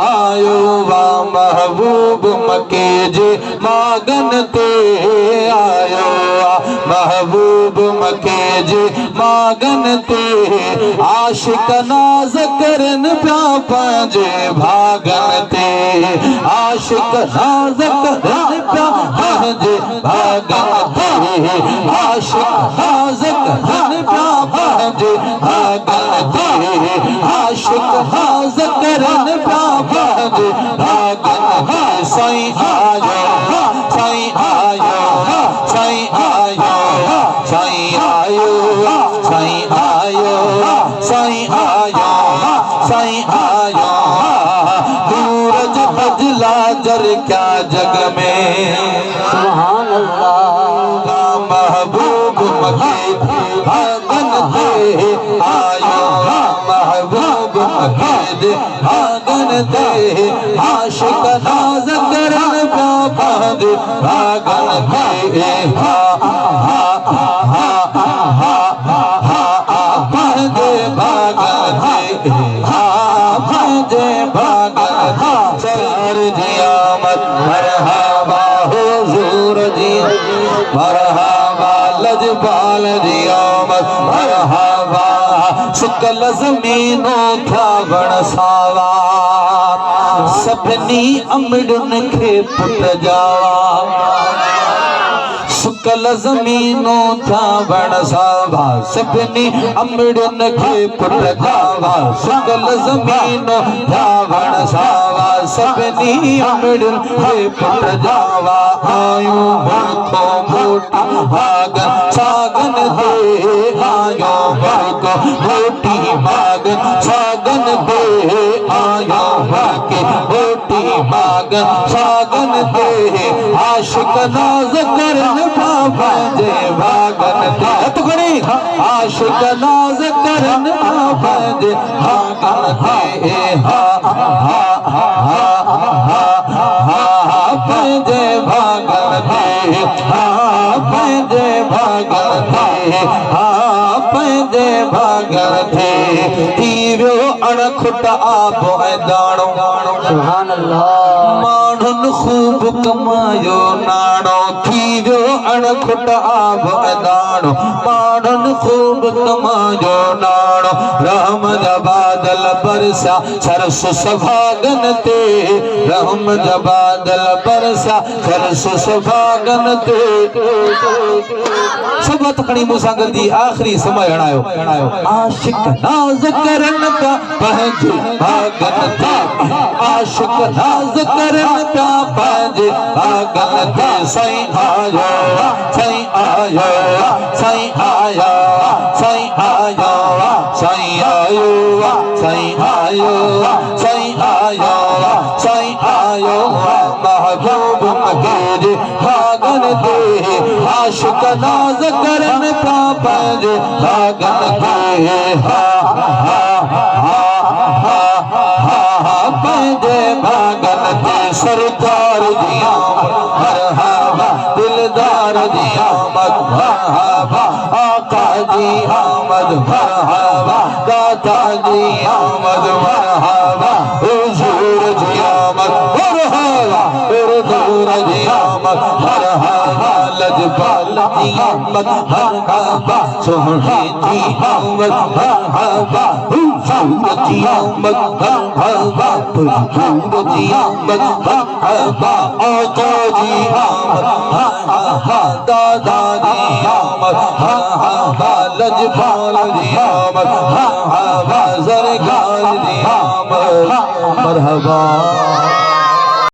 आयो वा महबूब मके जे मागन ते आयो महबूब मके जे मागन ते आशिक नाज करन प्या पंजे भागन ते आशिक नाज करन प्या पंजे भागन ते आशिक नाज करन प्या पंजे भागन ते आशिक नाज करन प्या पंजे भागन ते साईं आयो साईं आयो साईं आयो साईं आयो साईं आयो साईं आयो साईं आयो सूरज बदला जर क्या जग में सुभान अल्लाह महबूब मके भागन ते आयो महबूब मके भागन ते आशिक नाज करन प्या पंजे भागन ते हा हा हा हा पंजे भागन ते हा पंजे भागन सर जी आमद मरहबा हुजूर जी मरहबा लजपाल जी आमद मरहबा शुक्ल ज़मीनो था वण सावा सभिनी अमड़ुन खे पुट जावा शुक्ल ज़मीनो था वण सावा सभिनी अमड़ुन खे पुट जावा शुक्ल ज़मीनो था वण सावा सभिनी अमड़ुन खे पुट जावा आयूं मुल्को मोटी भागन सागन दे आयो मुल्को मोटी भागन सागन दे आयो के मोटी भागन सागन दे आशिक नाज करन पंजे भागन ते हथगणी आशिक नाज करन पंजे भागन ते हा हा हा हा पंजे भागन ते हा पंजे भागन ते हा पंजे भागन ते थी वियो अणखुट आप ऐं दाणो सुभान अल्लाह माण्हुन खूब कमायो नाणो थी वियो अणखुट आप ऐं दाणो माण्हुन खूब कमायो नाणो रहम जा बादल बरसा सरस सुभागन ते रहम जा बादल बरसा सरस सुभागन ते सब खणी मूंसां गॾिजी आख़िरी समय हणायो आशिक नाज़ करन प्या पंहिंजे भागन ते आशिक नाज़ करन प्या पंहिंजे भागन ते साईं आयो साईं आयो साईं आयो साईं आयो साईं आयो साईं आयो साईं आयो साईं आयो महबूब मके जे भागन ते आशिक नाज़ करन प्या पंहिंजे भागन ते हा हा हा पंहिंजे भागन ते सरकार जी आमद मरहबा दिलदार जी आमद मरहबा आका जी आमद मरहबा दाता जी आमद मरहबा हुजूर जी आमद मरहबा हुजूर जी आमद मरहबा लजपाल जी आमद मरहबा सोहनी जी आमद मरहबा हुजूर जी आमद मरहबा हुजूर जी आमद मरहबा आका जी आमद मरहबा दादा जी आमद मरहबा लजपाल जी आमद मरहबा ज़रगार जी आमद मरहबा